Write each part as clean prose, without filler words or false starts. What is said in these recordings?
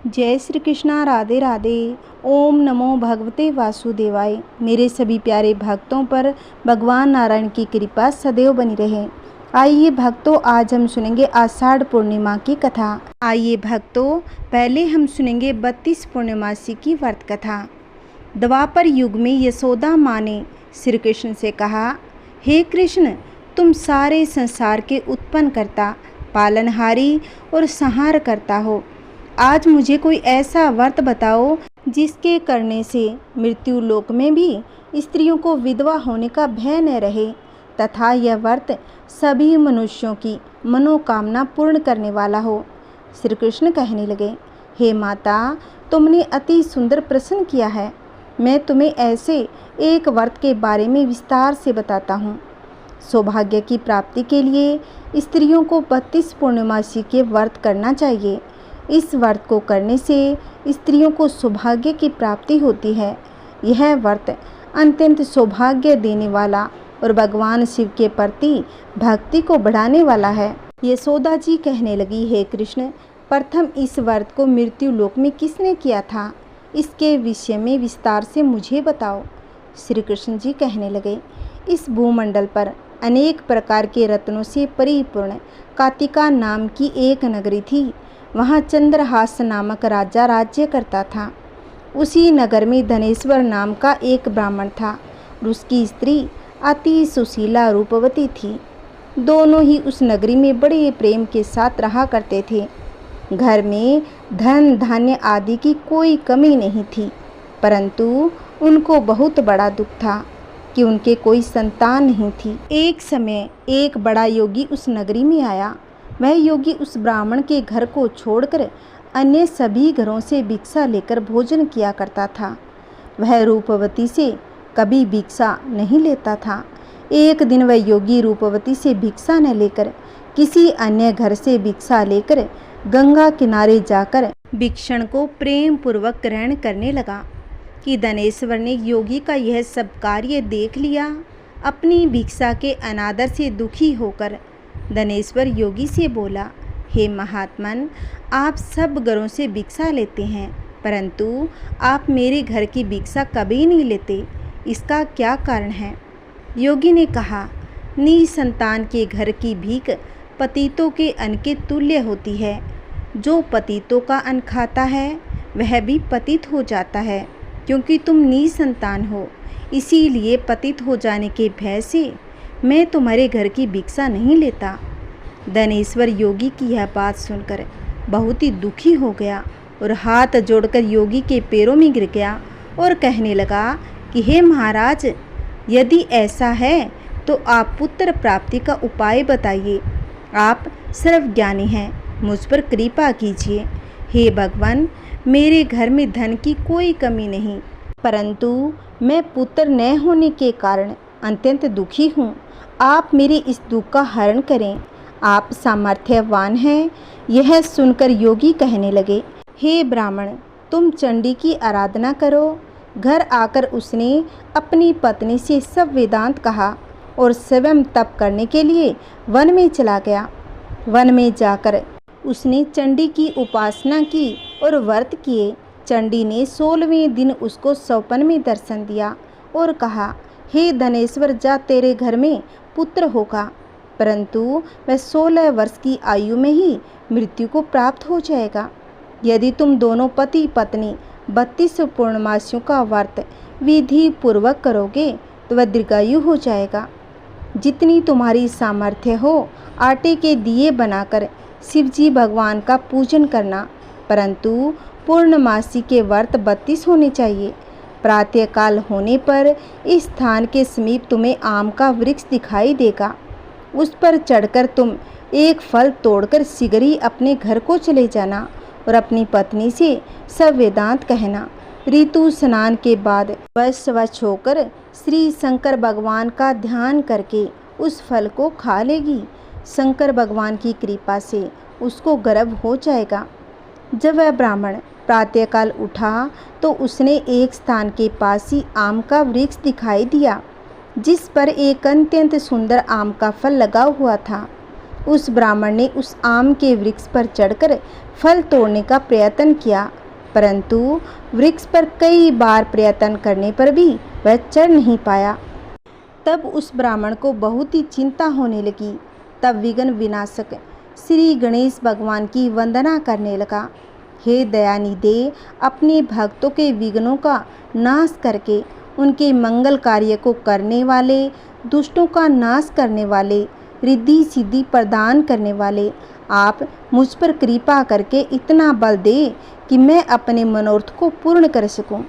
जय श्री कृष्णा, राधे राधे। ओम नमो भगवते वासुदेवाय। मेरे सभी प्यारे भक्तों पर भगवान नारायण की कृपा सदैव बनी रहे। आइए भक्तों, आज हम सुनेंगे आषाढ़ पूर्णिमा की कथा। आइए भक्तों, पहले हम सुनेंगे 32 पूर्णिमासी की व्रत कथा। द्वापर युग में यशोदा माँ ने श्री कृष्ण से कहा, हे कृष्ण, तुम सारे संसार के उत्पन्न करता, पालनहारी और संहार करता हो। आज मुझे कोई ऐसा व्रत बताओ जिसके करने से मृत्यु लोक में भी स्त्रियों को विधवा होने का भय न रहे तथा यह व्रत सभी मनुष्यों की मनोकामना पूर्ण करने वाला हो। श्री कृष्ण कहने लगे, हे माता, तुमने अति सुंदर प्रश्न किया है। मैं तुम्हें ऐसे एक व्रत के बारे में विस्तार से बताता हूँ। सौभाग्य की प्राप्ति के लिए स्त्रियों को 32 पूर्णिमासी के व्रत करना चाहिए। इस व्रत को करने से स्त्रियों को सौभाग्य की प्राप्ति होती है। यह व्रत अत्यंत सौभाग्य देने वाला और भगवान शिव के प्रति भक्ति को बढ़ाने वाला है। यशोदा जी कहने लगी, हे कृष्ण, प्रथम इस व्रत को मृत्यु लोक में किसने किया था? इसके विषय में विस्तार से मुझे बताओ। श्री कृष्ण जी कहने लगे, इस भूमंडल पर अनेक प्रकार के रत्नों से परिपूर्ण कातिका नाम की एक नगरी थी। वहाँ चंद्रहास नामक राजा राज्य करता था। उसी नगर में धनेश्वर नाम का एक ब्राह्मण था। उसकी स्त्री अति सुशीला रूपवती थी। दोनों ही उस नगरी में बड़े प्रेम के साथ रहा करते थे। घर में धन धान्य आदि की कोई कमी नहीं थी, परंतु उनको बहुत बड़ा दुख था कि उनके कोई संतान नहीं थी। एक समय एक बड़ा योगी उस नगरी में आया। वह योगी उस ब्राह्मण के घर को छोड़कर अन्य सभी घरों से भिक्षा लेकर भोजन किया करता था। वह रूपवती से कभी भिक्षा नहीं लेता था। एक दिन वह योगी रूपवती से भिक्षा न लेकर किसी अन्य घर से भिक्षा लेकर गंगा किनारे जाकर भिक्षण को प्रेम पूर्वक ग्रहण करने लगा कि धनेश्वर ने योगी का यह सब कार्य देख लिया। अपनी भिक्षा के अनादर से दुखी होकर धनेश्वर योगी से बोला, हे महात्मन, आप सब घरों से भिक्षा लेते हैं, परंतु आप मेरे घर की भिक्षा कभी नहीं लेते। इसका क्या कारण है? योगी ने कहा, निसंतान के घर की भीख पतितों के अन्न के तुल्य होती है। जो पतितों का अन्न खाता है वह भी पतित हो जाता है। क्योंकि तुम निसंतान हो, इसीलिए पतित हो जाने के भय से मैं तुम्हारे घर की भिक्षा नहीं लेता। धनेश्वर योगी की यह बात सुनकर बहुत ही दुखी हो गया और हाथ जोड़कर योगी के पैरों में गिर गया और कहने लगा कि हे महाराज, यदि ऐसा है तो आप पुत्र प्राप्ति का उपाय बताइए। आप सर्वज्ञानी हैं, मुझ पर कृपा कीजिए। हे भगवान, मेरे घर में धन की कोई कमी नहीं, परंतु मैं पुत्र न होने के कारण अत्यंत दुखी हूँ। आप मेरे इस दुख का हरण करें। आप सामर्थ्यवान हैं। यह सुनकर योगी कहने लगे, हे ब्राह्मण, तुम चंडी की आराधना करो। घर आकर उसने अपनी पत्नी से सब वेदांत कहा और स्वयं तप करने के लिए वन में चला गया। वन में जाकर उसने चंडी की उपासना की और व्रत किए। चंडी ने 16वें दिन उसको स्वप्न में दर्शन दिया और कहा, हे धनेश्वर, जा, तेरे घर में पुत्र होगा, परंतु वह 16 वर्ष की आयु में ही मृत्यु को प्राप्त हो जाएगा। यदि तुम दोनों पति पत्नी 32 पूर्णमासियों का व्रत विधि पूर्वक करोगे तो वह दीर्घायु हो जाएगा। जितनी तुम्हारी सामर्थ्य हो, आटे के दिए बनाकर शिवजी भगवान का पूजन करना, परंतु पूर्णमासी के व्रत 32 होने चाहिए। प्रातःकाल होने पर इस स्थान के समीप तुम्हें आम का वृक्ष दिखाई देगा। उस पर चढ़कर तुम एक फल तोड़कर शीघ्र ही अपने घर को चले जाना और अपनी पत्नी से सब वेदांत कहना। ऋतु स्नान के बाद वह स्वच्छ होकर श्री शंकर भगवान का ध्यान करके उस फल को खा लेगी। शंकर भगवान की कृपा से उसको गर्भ हो जाएगा। जब वह ब्राह्मण प्रातःकाल उठा तो उसने एक स्थान के पास ही आम का वृक्ष दिखाई दिया, जिस पर एक अत्यंत सुंदर आम का फल लगा हुआ था। उस ब्राह्मण ने उस आम के वृक्ष पर चढ़कर फल तोड़ने का प्रयत्न किया, परंतु वृक्ष पर कई बार प्रयत्न करने पर भी वह चढ़ नहीं पाया। तब उस ब्राह्मण को बहुत ही चिंता होने लगी। तब विघ्न विनाशक श्री गणेश भगवान की वंदना करने लगा। हे दयानिधे, अपने भक्तों के विघ्नों का नाश करके उनके मंगल कार्य को करने वाले, दुष्टों का नाश करने वाले, रिद्धि सिद्धि प्रदान करने वाले, आप मुझ पर कृपा करके इतना बल दे कि मैं अपने मनोरथ को पूर्ण कर सकूं।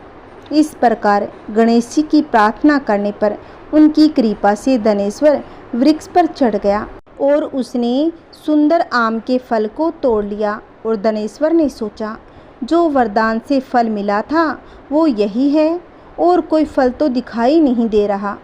इस प्रकार गणेश जी की प्रार्थना करने पर उनकी कृपा से धनेश्वर वृक्ष पर चढ़ गया और उसने सुंदर आम के फल को तोड़ लिया। और धनेश्वर ने सोचा, जो वरदान से फल मिला था वो यही है, और कोई फल तो दिखाई नहीं दे रहा।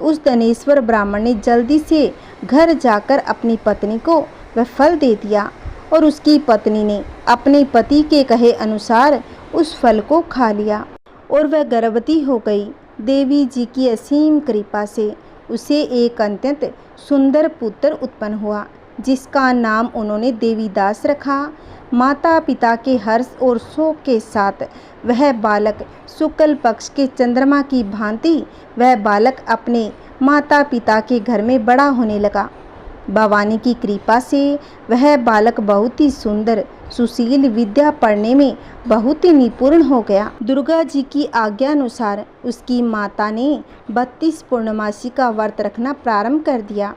उस धनेश्वर ब्राह्मण ने जल्दी से घर जाकर अपनी पत्नी को वह फल दे दिया और उसकी पत्नी ने अपने पति के कहे अनुसार उस फल को खा लिया और वह गर्भवती हो गई। देवी जी की असीम कृपा से उसे एक अत्यंत सुंदर पुत्र उत्पन्न हुआ, जिसका नाम उन्होंने देवीदास रखा। माता पिता के हर्ष और शोक के साथ वह बालक शुक्ल पक्ष के चंद्रमा की भांति वह बालक अपने माता पिता के घर में बड़ा होने लगा। भवानी की कृपा से वह बालक बहुत ही सुंदर, सुशील, विद्या पढ़ने में बहुत ही निपुण हो गया। दुर्गा जी की आज्ञा अनुसार उसकी माता ने 32 पूर्णमासी का व्रत रखना प्रारंभ कर दिया,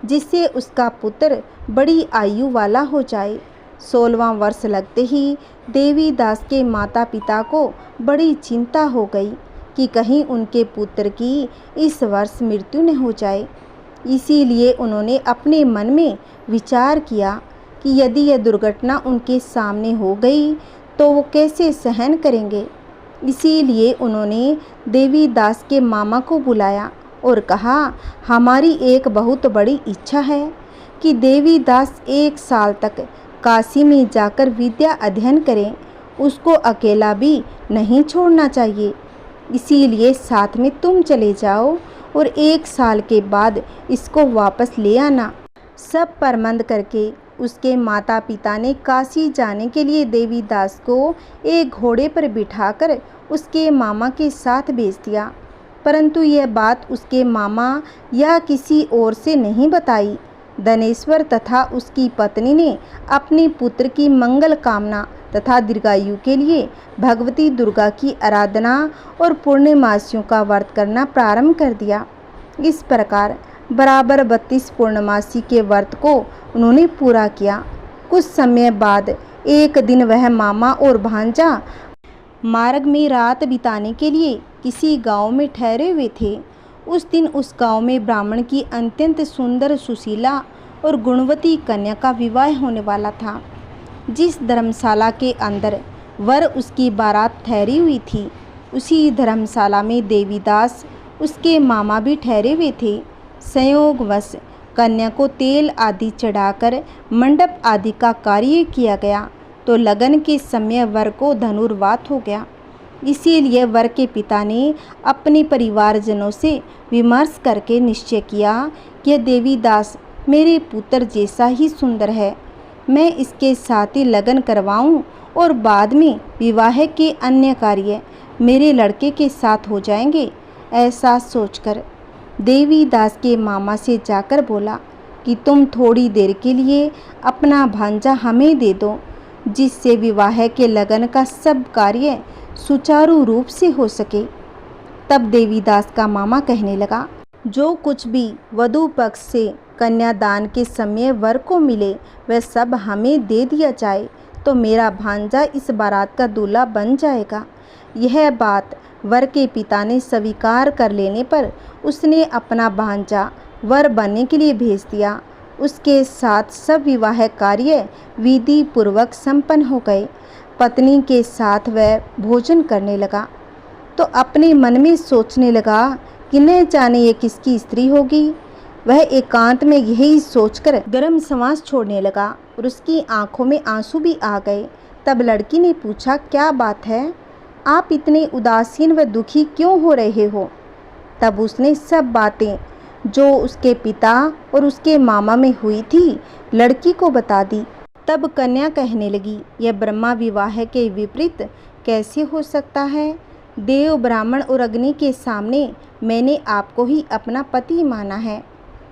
जिससे उसका पुत्र बड़ी आयु वाला हो जाए। 16वां वर्ष लगते ही देवीदास के माता पिता को बड़ी चिंता हो गई कि कहीं उनके पुत्र की इस वर्ष मृत्यु न हो जाए। इसीलिए उन्होंने अपने मन में विचार किया कि यदि यह दुर्घटना उनके सामने हो गई तो वो कैसे सहन करेंगे। इसीलिए उन्होंने देवीदास के मामा को बुलाया और कहा, हमारी एक बहुत बड़ी इच्छा है कि देवीदास 1 साल तक काशी में जाकर विद्या अध्ययन करें। उसको अकेला भी नहीं छोड़ना चाहिए, इसीलिए साथ में तुम चले जाओ और 1 साल के बाद इसको वापस ले आना। सब प्रबंध करके उसके माता पिता ने काशी जाने के लिए देवीदास को एक घोड़े पर बिठाकर उसके मामा के साथ भेज दिया, परंतु यह बात उसके मामा या किसी और से नहीं बताई। धनेश्वर तथा उसकी पत्नी ने अपने पुत्र की मंगल कामना तथा दीर्घायु के लिए भगवती दुर्गा की आराधना और पूर्णमासियों का व्रत करना प्रारंभ कर दिया। इस प्रकार बराबर 32 पूर्णमासी के व्रत को उन्होंने पूरा किया। कुछ समय बाद एक दिन वह मामा और भांजा मार्ग में रात बिताने के लिए किसी गांव में ठहरे हुए थे। उस दिन उस गांव में ब्राह्मण की अत्यंत सुंदर, सुशीला और गुणवती कन्या का विवाह होने वाला था। जिस धर्मशाला के अंदर वर उसकी बारात ठहरी हुई थी, उसी धर्मशाला में देवीदास उसके मामा भी ठहरे हुए थे। संयोगवश कन्या को तेल आदि चढ़ाकर मंडप आदि का कार्य किया गया तो लगन के समय वर को धनुर्वात हो गया। इसीलिए वर के पिता ने अपने परिवारजनों से विमर्श करके निश्चय किया कि देवीदास मेरे पुत्र जैसा ही सुंदर है, मैं इसके साथ ही लगन करवाऊं और बाद में विवाह के अन्य कार्य मेरे लड़के के साथ हो जाएंगे। ऐसा सोचकर देवीदास के मामा से जाकर बोला कि तुम थोड़ी देर के लिए अपना भांजा हमें दे दो, जिससे विवाह के लगन का सब कार्य सुचारू रूप से हो सके। तब देवीदास का मामा कहने लगा, जो कुछ भी वधू पक्ष से कन्यादान के समय वर को मिले वह सब हमें दे दिया जाए तो मेरा भांजा इस बारात का दूल्हा बन जाएगा। यह बात वर के पिता ने स्वीकार कर लेने पर उसने अपना भांजा वर बनने के लिए भेज दिया। उसके साथ सब विवाह कार्य विधि पूर्वक संपन्न हो गए। पत्नी के साथ वह भोजन करने लगा तो अपने मन में सोचने लगा कि न जाने ये किसकी स्त्री होगी। वह एकांत में यही सोचकर गर्म सांस छोड़ने लगा और उसकी आंखों में आंसू भी आ गए। तब लड़की ने पूछा, क्या बात है, आप इतने उदासीन व दुखी क्यों हो रहे हो? तब उसने सब बातें जो उसके पिता और उसके मामा में हुई थी लड़की को बता दी। तब कन्या कहने लगी, यह ब्रह्मा विवाह के विपरीत कैसे हो सकता है? देव, ब्राह्मण और अग्नि के सामने मैंने आपको ही अपना पति माना है,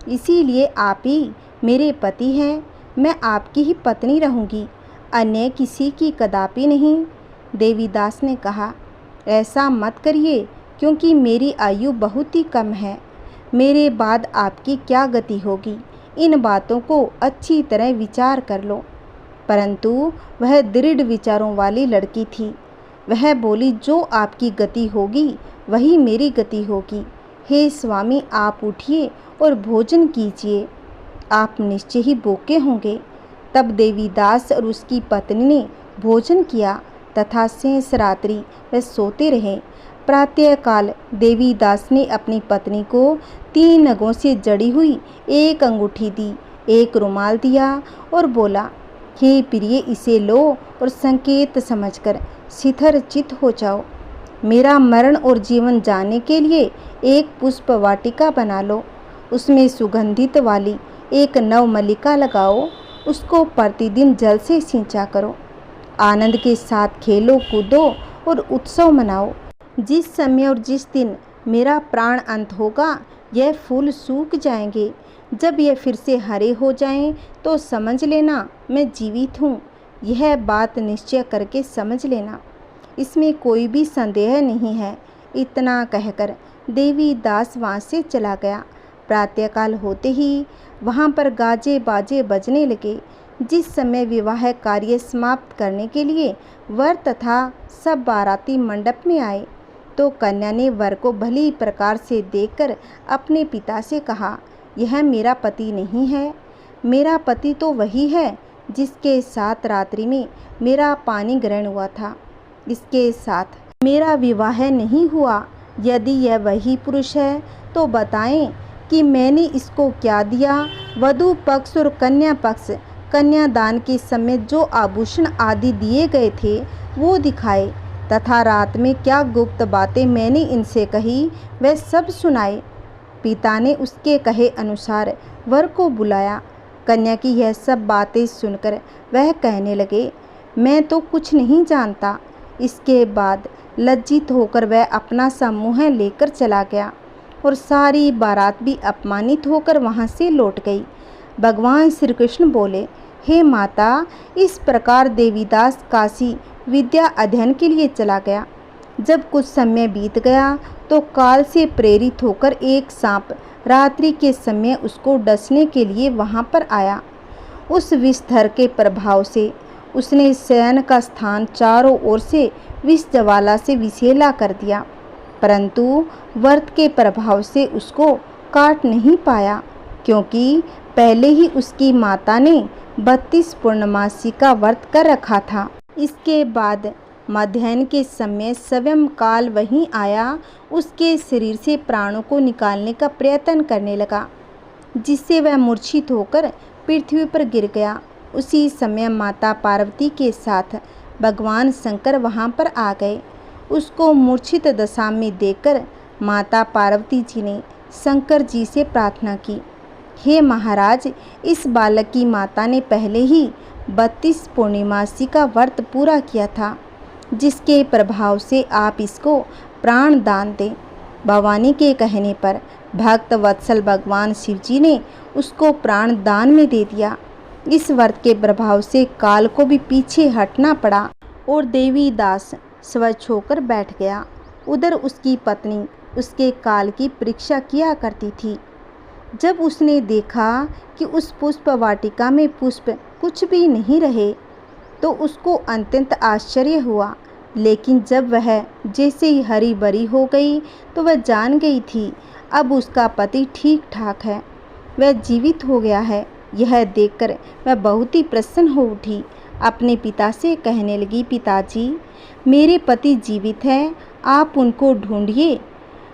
इसीलिए आप ही मेरे पति हैं। मैं आपकी ही पत्नी रहूंगी, अन्य किसी की कदापि नहीं। देवीदास ने कहा, ऐसा मत करिए, क्योंकि मेरी आयु बहुत ही कम है। मेरे बाद आपकी क्या गति होगी, इन बातों को अच्छी तरह विचार कर लो। परंतु वह दृढ़ विचारों वाली लड़की थी। वह बोली, जो आपकी गति होगी वही मेरी गति होगी। हे स्वामी, आप उठिए और भोजन कीजिए, आप निश्चय ही भूखे होंगे। तब देवीदास और उसकी पत्नी ने भोजन किया तथा शेष रात्रि वे सोते रहे। प्रातःकाल देवीदास ने अपनी पत्नी को 3 नगों से जड़ी हुई एक अंगूठी दी, एक रुमाल दिया और बोला, हे प्रिय, इसे लो और संकेत समझकर शिथिर चित हो जाओ। मेरा मरण और जीवन जानने के लिए एक पुष्प वाटिका बना लो, उसमें सुगंधित वाली एक नवमल्लिका लगाओ, उसको प्रतिदिन जल से सिंचा करो। आनंद के साथ खेलो कूदो और उत्सव मनाओ। जिस समय और जिस दिन मेरा प्राण अंत होगा, यह फूल सूख जाएंगे। जब यह फिर से हरे हो जाएं, तो समझ लेना मैं जीवित हूँ। यह बात निश्चय करके समझ लेना, इसमें कोई भी संदेह नहीं है। इतना कहकर देवीदास वहाँ से चला गया। प्रातःकाल होते ही वहाँ पर गाजे बाजे बजने लगे। जिस समय विवाह कार्य समाप्त करने के लिए वर तथा सब बाराती मंडप में आए, तो कन्या ने वर को भली प्रकार से देखकर अपने पिता से कहा, यह मेरा पति नहीं है। मेरा पति तो वही है जिसके साथ रात्रि में मेरा पानी ग्रहण हुआ था। इसके साथ मेरा विवाह नहीं हुआ। यदि यह वही पुरुष है तो बताएं कि मैंने इसको क्या दिया। वधू पक्ष और कन्या पक्ष कन्यादान के समय जो आभूषण आदि दिए गए थे वो दिखाए, तथा रात में क्या गुप्त बातें मैंने इनसे कही वह सब सुनाए। पिता ने उसके कहे अनुसार वर को बुलाया। कन्या की यह सब बातें सुनकर वह कहने लगे, मैं तो कुछ नहीं जानता। इसके बाद लज्जित होकर वह अपना समूह लेकर चला गया और सारी बारात भी अपमानित होकर वहाँ से लौट गई। भगवान श्री कृष्ण बोले, हे माता, इस प्रकार देवीदास काशी विद्या अध्ययन के लिए चला गया। जब कुछ समय बीत गया तो काल से प्रेरित होकर एक सांप रात्रि के समय उसको डसने के लिए वहाँ पर आया। उस विषधर के प्रभाव से उसने शयन का स्थान चारों ओर से विष ज्वाला से विषैला कर दिया, परंतु व्रत के प्रभाव से उसको काट नहीं पाया, क्योंकि पहले ही उसकी माता ने 32 पूर्णमासी का व्रत कर रखा था। इसके बाद मध्याह्न के समय स्वयं काल वहीं आया, उसके शरीर से प्राणों को निकालने का प्रयत्न करने लगा, जिससे वह मूर्छित होकर पृथ्वी पर गिर गया। उसी समय माता पार्वती के साथ भगवान शंकर वहां पर आ गए। उसको मूर्छित दशा में देखकर माता पार्वती जी ने शंकर जी से प्रार्थना की, हे महाराज, इस बालक की माता ने पहले ही 32 पूर्णिमासी का व्रत पूरा किया था, जिसके प्रभाव से आप इसको प्राण दान दें। भवानी के कहने पर भक्त वत्सल भगवान शिव जी ने उसको प्राण दान में दे दिया। इस व्रत के प्रभाव से काल को भी पीछे हटना पड़ा और देवीदास स्वच्छ होकर बैठ गया। उधर उसकी पत्नी उसके काल की परीक्षा किया करती थी। जब उसने देखा कि उस पुष्प वाटिका में पुष्प कुछ भी नहीं रहे, तो उसको अत्यंत आश्चर्य हुआ। लेकिन जब वह जैसे ही हरी भरी हो गई तो वह जान गई थी अब उसका पति ठीक ठाक है, वह जीवित हो गया है। यह देखकर वह बहुत ही प्रसन्न हो उठी। अपने पिता से कहने लगी, पिताजी, मेरे पति जीवित हैं, आप उनको ढूंढिए।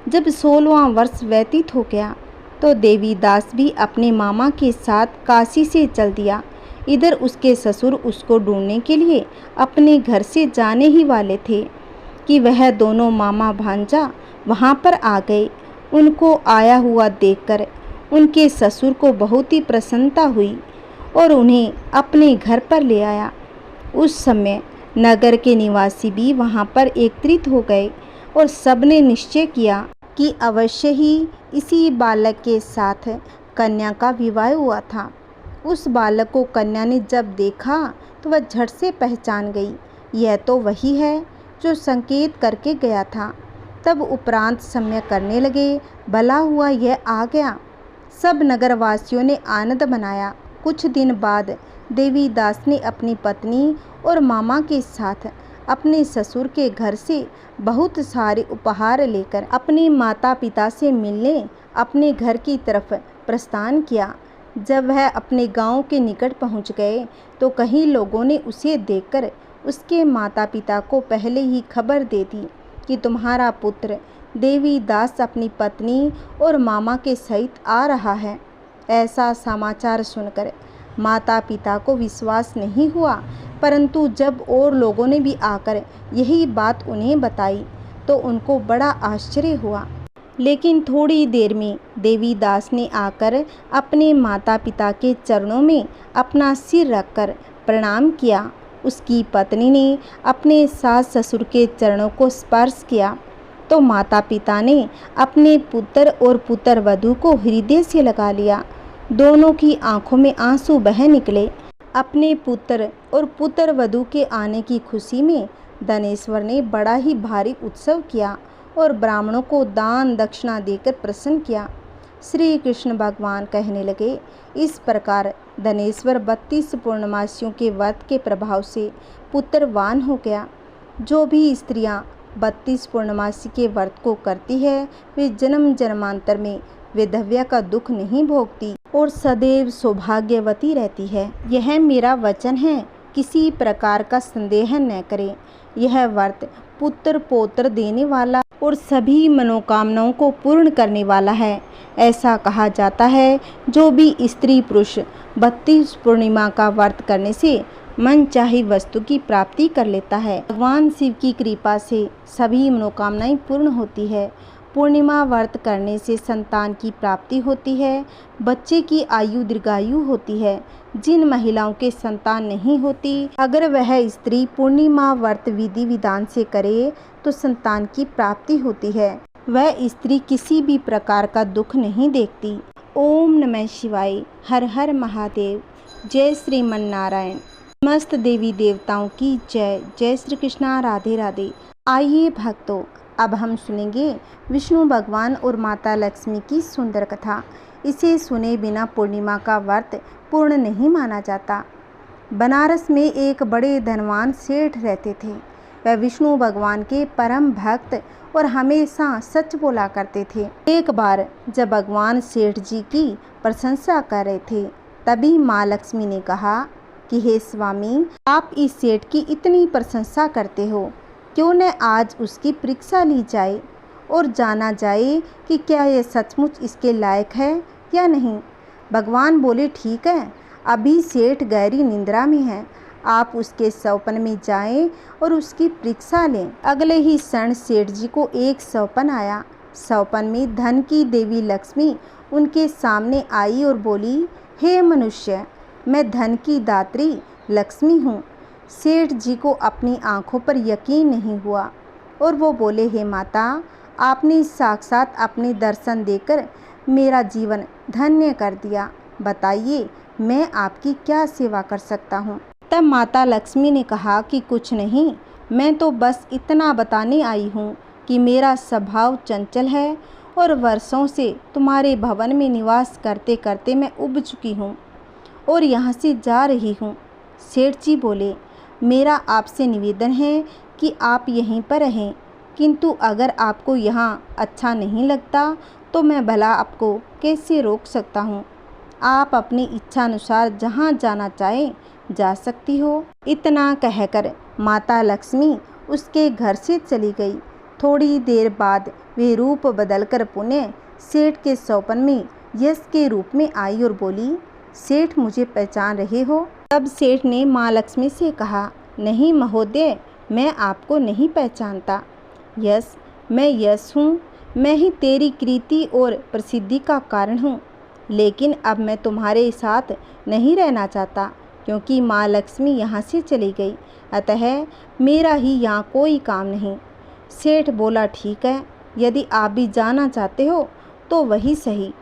जब 16वां वर्ष व्यतीत हो गया तो देवीदास भी अपने मामा के साथ काशी से चल दिया। इधर उसके ससुर उसको ढूंढने के लिए अपने घर से जाने ही वाले थे कि वह दोनों मामा भांजा वहाँ पर आ गए। उनको आया हुआ देखकर उनके ससुर को बहुत ही प्रसन्नता हुई और उन्हें अपने घर पर ले आया। उस समय नगर के निवासी भी वहां पर एकत्रित हो गए और सबने निश्चय किया कि अवश्य ही इसी बालक के साथ कन्या का विवाह हुआ था। उस बालक को कन्या ने जब देखा तो वह झट से पहचान गई, यह तो वही है जो संकेत करके गया था। तब उपरांत सम्य करने लगे, भला हुआ यह आ गया। सब नगरवासियों ने आनंद मनाया। कुछ दिन बाद देवीदास ने अपनी पत्नी और मामा के साथ अपने ससुर के घर से बहुत सारे उपहार लेकर अपने माता पिता से मिलने अपने घर की तरफ प्रस्थान किया। जब वह अपने गांव के निकट पहुंच गए तो कई लोगों ने उसे देखकर उसके माता पिता को पहले ही खबर दे दी कि तुम्हारा पुत्र देवीदास अपनी पत्नी और मामा के सहित आ रहा है। ऐसा समाचार सुनकर माता पिता को विश्वास नहीं हुआ, परंतु जब और लोगों ने भी आकर यही बात उन्हें बताई तो उनको बड़ा आश्चर्य हुआ। लेकिन थोड़ी देर में देवीदास ने आकर अपने माता पिता के चरणों में अपना सिर रखकर प्रणाम किया। उसकी पत्नी ने अपने सास ससुर के चरणों को स्पर्श किया तो माता पिता ने अपने पुत्र और पुत्र वधू को हृदय से लगा लिया। दोनों की आंखों में आंसू बह निकले। अपने पुत्र और पुत्र वधू के आने की खुशी में धनेश्वर ने बड़ा ही भारी उत्सव किया और ब्राह्मणों को दान दक्षिणा देकर प्रसन्न किया। श्री कृष्ण भगवान कहने लगे, इस प्रकार धनेश्वर 32 पूर्णमासियों के व्रत के प्रभाव से पुत्रवान हो गया। जो भी स्त्रियां 32 पूर्णमासी के व्रत को करती है वे जन्म जन्मांतर में विधव्या का दुख नहीं भोगती और सदैव सौभाग्यवती रहती है। यह मेरा वचन है, किसी प्रकार का संदेह न करें। यह व्रत पुत्र पौत्र देने वाला और सभी मनोकामनाओं को पूर्ण करने वाला है। ऐसा कहा जाता है, जो भी स्त्री पुरुष 32 पूर्णिमा का व्रत करने से मन चाही वस्तु की प्राप्ति कर लेता है। भगवान शिव की कृपा से सभी मनोकामनाएं पूर्ण होती है। पूर्णिमा व्रत करने से संतान की प्राप्ति होती है, बच्चे की आयु दीर्घायु होती है। जिन महिलाओं के संतान नहीं होती, अगर वह स्त्री पूर्णिमा व्रत विधि विधान से करे तो संतान की प्राप्ति होती है। वह स्त्री किसी भी प्रकार का दुख नहीं देखती। ओम नमः शिवाय। हर हर महादेव। जय श्रीमन नारायण। समस्त देवी देवताओं की जय। जय श्री कृष्णा। राधे राधे। आइए भक्तों, अब हम सुनेंगे विष्णु भगवान और माता लक्ष्मी की सुंदर कथा। इसे सुने बिना पूर्णिमा का व्रत पूर्ण नहीं माना जाता। बनारस में एक बड़े धनवान सेठ रहते थे। वह विष्णु भगवान के परम भक्त और हमेशा सच बोला करते थे। एक बार जब भगवान सेठ जी की प्रशंसा कर रहे थे, तभी माँ लक्ष्मी ने कहा कि हे स्वामी, आप इस सेठ की इतनी प्रशंसा करते हो, क्यों न आज उसकी परीक्षा ली जाए और जाना जाए कि क्या यह सचमुच इसके लायक है या नहीं। भगवान बोले, ठीक है, अभी सेठ गहरी निंद्रा में है, आप उसके सौपन में जाएं और उसकी परीक्षा लें। अगले ही क्षण सेठ जी को एक सौपन आया। सौपन में धन की देवी लक्ष्मी उनके सामने आई और बोली, हे मनुष्य, मैं धन की दात्री लक्ष्मी हूँ। सेठ जी को अपनी आंखों पर यकीन नहीं हुआ और वो बोले, हे माता, आपने साक्षात अपने दर्शन देकर मेरा जीवन धन्य कर दिया। बताइए, मैं आपकी क्या सेवा कर सकता हूँ। तब माता लक्ष्मी ने कहा कि कुछ नहीं, मैं तो बस इतना बताने आई हूँ कि मेरा स्वभाव चंचल है और वर्षों से तुम्हारे भवन में निवास करते करते मैं उब चुकी हूँ और यहाँ से जा रही हूँ। सेठ जी बोले, मेरा आपसे निवेदन है कि आप यहीं पर रहें, किंतु अगर आपको यहाँ अच्छा नहीं लगता तो मैं भला आपको कैसे रोक सकता हूँ। आप अपनी इच्छा अनुसार जहाँ जाना चाहें जा सकती हो। इतना कहकर माता लक्ष्मी उसके घर से चली गई। थोड़ी देर बाद वे रूप बदलकर पुनः सेठ के सौपन में यश के रूप में आई और बोली, सेठ, मुझे पहचान रहे हो। तब सेठ ने माँ लक्ष्मी से कहा, नहीं महोदय, मैं आपको नहीं पहचानता। यश, मैं यश हूँ, मैं ही तेरी कीर्ति और प्रसिद्धि का कारण हूँ। लेकिन अब मैं तुम्हारे साथ नहीं रहना चाहता, क्योंकि माँ लक्ष्मी यहाँ से चली गई, अतः मेरा ही यहाँ कोई काम नहीं। सेठ बोला, ठीक है, यदि आप भी जाना चाहते हो तो वही सही।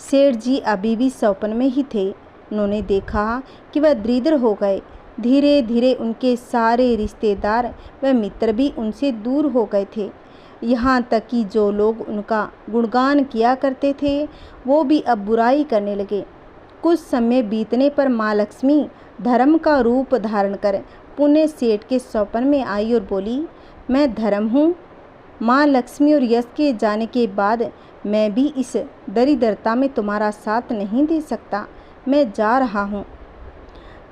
सेठ जी अभी भी स्वप्न में ही थे। उन्होंने देखा कि वह दृढ़ हो गए। धीरे धीरे उनके सारे रिश्तेदार व मित्र भी उनसे दूर हो गए थे। यहाँ तक कि जो लोग उनका गुणगान किया करते थे वो भी अब बुराई करने लगे। कुछ समय बीतने पर माँ लक्ष्मी धर्म का रूप धारण कर पुण्य सेठ के स्वप्न में आई और बोली, मैं धर्म हूँ। माँ लक्ष्मी और यश के जाने के बाद मैं भी इस दरिद्रता में तुम्हारा साथ नहीं दे सकता, मैं जा रहा हूँ।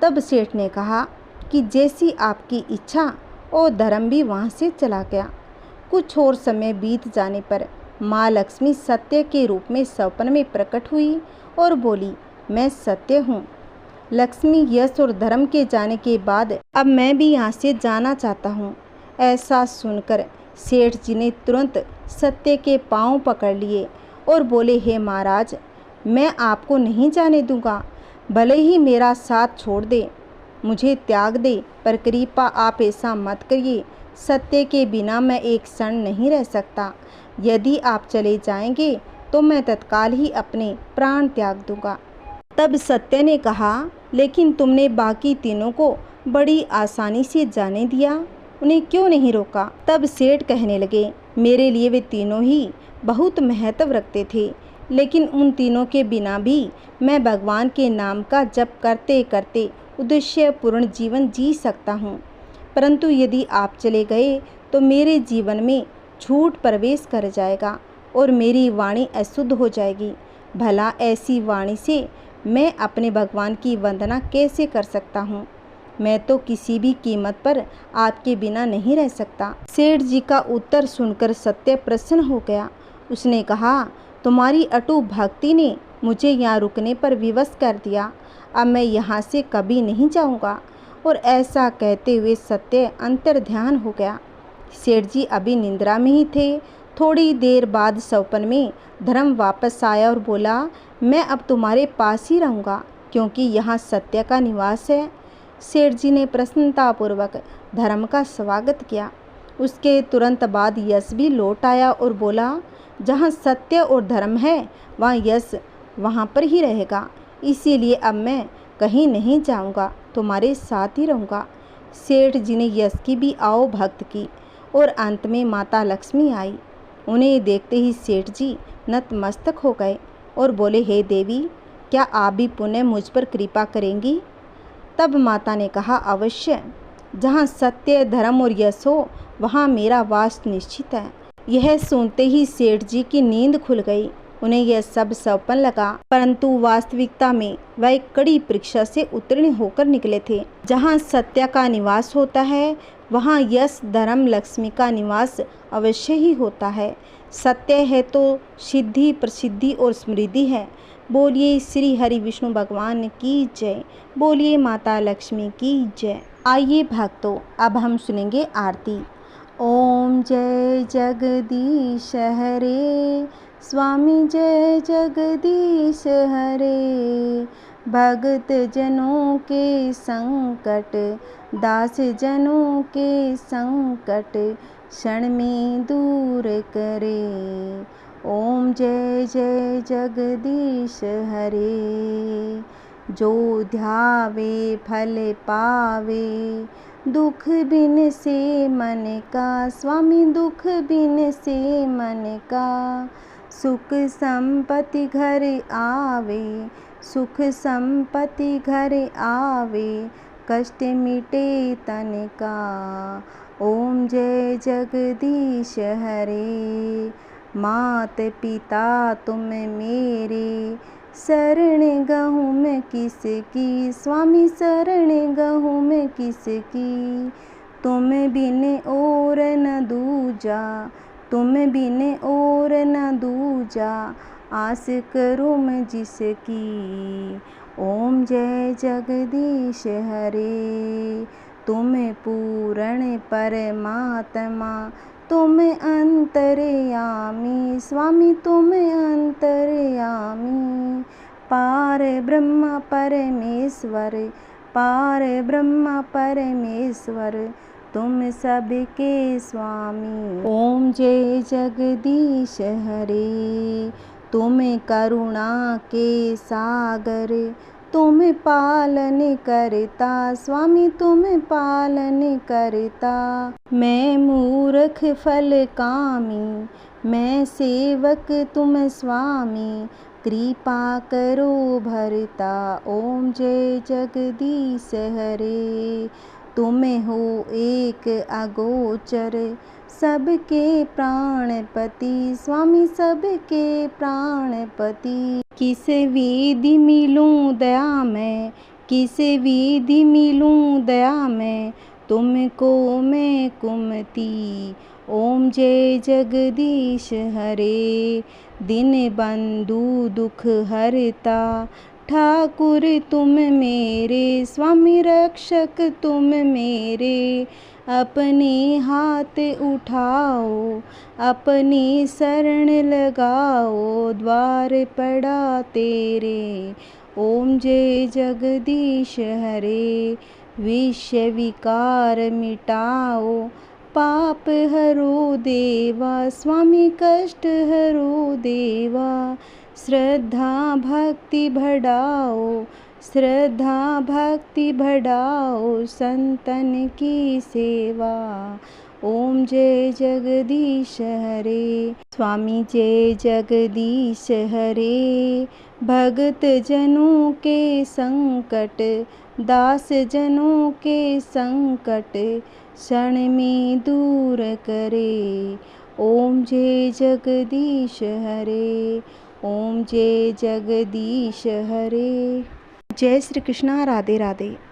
तब सेठ ने कहा कि जैसी आपकी इच्छा, और धर्म भी वहाँ से चला गया। कुछ और समय बीत जाने पर माँ लक्ष्मी सत्य के रूप में स्वप्न में प्रकट हुई और बोली, मैं सत्य हूँ। लक्ष्मी, यश और धर्म के जाने के बाद अब मैं भी यहाँ से जाना चाहता हूँ। ऐसा सुनकर सेठ जी ने तुरंत सत्य के पांव पकड़ लिए और बोले, हे महाराज, मैं आपको नहीं जाने दूंगा। भले ही मेरा साथ छोड़ दे, मुझे त्याग दे, पर कृपा आप ऐसा मत करिए। सत्य के बिना मैं एक क्षण नहीं रह सकता। यदि आप चले जाएंगे तो मैं तत्काल ही अपने प्राण त्याग दूंगा। तब सत्य ने कहा, लेकिन तुमने बाकी तीनों को बड़ी आसानी से जाने दिया, उन्हें क्यों नहीं रोका? तब सेठ कहने लगे, मेरे लिए वे तीनों ही बहुत महत्व रखते थे, लेकिन उन तीनों के बिना भी मैं भगवान के नाम का जप करते करते उद्देश्यपूर्ण जीवन जी सकता हूँ। परंतु यदि आप चले गए तो मेरे जीवन में झूठ प्रवेश कर जाएगा और मेरी वाणी अशुद्ध हो जाएगी। भला ऐसी वाणी से मैं अपने भगवान की वंदना कैसे कर सकता हूँ? मैं तो किसी भी कीमत पर आपके बिना नहीं रह सकता। सेठ जी का उत्तर सुनकर सत्य प्रसन्न हो गया। उसने कहा, तुम्हारी अटूट भक्ति ने मुझे यहाँ रुकने पर विवश कर दिया। अब मैं यहाँ से कभी नहीं जाऊँगा। और ऐसा कहते हुए सत्य अंतर्ध्यान हो गया। सेठ जी अभी निद्रा में ही थे। थोड़ी देर बाद स्वप्न में धर्म वापस आया और बोला, मैं अब तुम्हारे पास ही रहूँगा, क्योंकि यहाँ सत्य का निवास है। सेठ जी ने प्रसन्नतापूर्वक धर्म का स्वागत किया। उसके तुरंत बाद यश भी लौट आया और बोला, जहाँ सत्य और धर्म है वहाँ यश वहाँ पर ही रहेगा, इसीलिए अब मैं कहीं नहीं जाऊँगा, तुम्हारे साथ ही रहूँगा। सेठ जी ने यश की भी आओ भक्त की और अंत में माता लक्ष्मी आई। उन्हें देखते ही सेठ जी नतमस्तक हो गए और बोले, हे देवी, क्या आप भी पुनः मुझ पर कृपा करेंगी? तब माता ने कहा, अवश्य। जहाँ सत्य, धर्म और यश हो वहाँ मेरा वास निश्चित है। यह सुनते ही सेठ जी की नींद खुल गई। उन्हें यह सब स्वप्न लगा, परंतु वास्तविकता में वह एक कड़ी परीक्षा से उत्तीर्ण होकर निकले थे। जहाँ सत्य का निवास होता है वहाँ यश, धर्म, लक्ष्मी का निवास अवश्य ही होता है। सत्य है तो सिद्धि, प्रसिद्धि और समृद्धि है। बोलिए श्री हरि विष्णु भगवान की जय। बोलिए माता लक्ष्मी की जय। आइए भक्तों, अब हम सुनेंगे आरती। ओम जय जगदीश हरे, स्वामी जय जगदीश हरे। भक्त जनों के संकट, दास जनों के संकट, क्षण में दूर करे। ओम जय जय जगदीश हरे। जो ध्यावे फल पावे, दुख बिन से मन का, स्वामी दुख बिन से मन का। सुख संपत्ति घर आवे, सुख संपत्ति घर आवे, कष्ट मिटे तन का। ओम जय जगदीश हरे। मात पिता तुम मेरे, शरण गहूँ मैं किसकी, स्वामी शरण गहूँ मैं किसकी। तुम बिन और न दूजा, तुम बिन और न दूजा, आस करूँ मैं जिसकी। ओम जय जगदीश हरे। तुम पूर्ण परमात्मा, तुम अंतर्यामी, स्वामी तुम अंतर्यामी। पार ब्रह्म परमेश्वर, पार ब्रह्म परमेश्वर, तुम सबके स्वामी। ओम जय जगदीश हरे, तुम करुणा के सागर, तुम पालन करता स्वामी, तुम पालन करता। मैं मूर्ख फल कामी, मैं सेवक तुम स्वामी, कृपा करो भरता। ओम जय जगदीश हरे, तुम हो एक अगोचर, सबके प्राणपति स्वामी, सबके प्राणपति। किस विधि मिलूं दया मैं, किस विधि मिलूं दया मैं, तुमको मैं कुमति। ओम जय जगदीश हरे, दिन बंधु दुख हरता, ठाकुर तुम मेरे स्वामी, रक्षक तुम मेरे। अपने हाथ उठाओ, अपनी शरण लगाओ, द्वार पड़ा तेरे। ओम जय जगदीश हरे, विषय विकार मिटाओ, पाप हरो देवा स्वामी, कष्ट हरो देवा। श्रद्धा भक्ति बढ़ाओ, श्रद्धा भक्ति बढ़ाओ, संतन की सेवा। ओम जय जगदीश हरे, स्वामी जय जगदीश हरे। भगत जनों के संकट, दास जनों के संकट, क्षण में दूर करे। ओम जय जगदीश हरे, ओम जय जगदीश हरे। जय श्री कृष्णा, राधे राधे।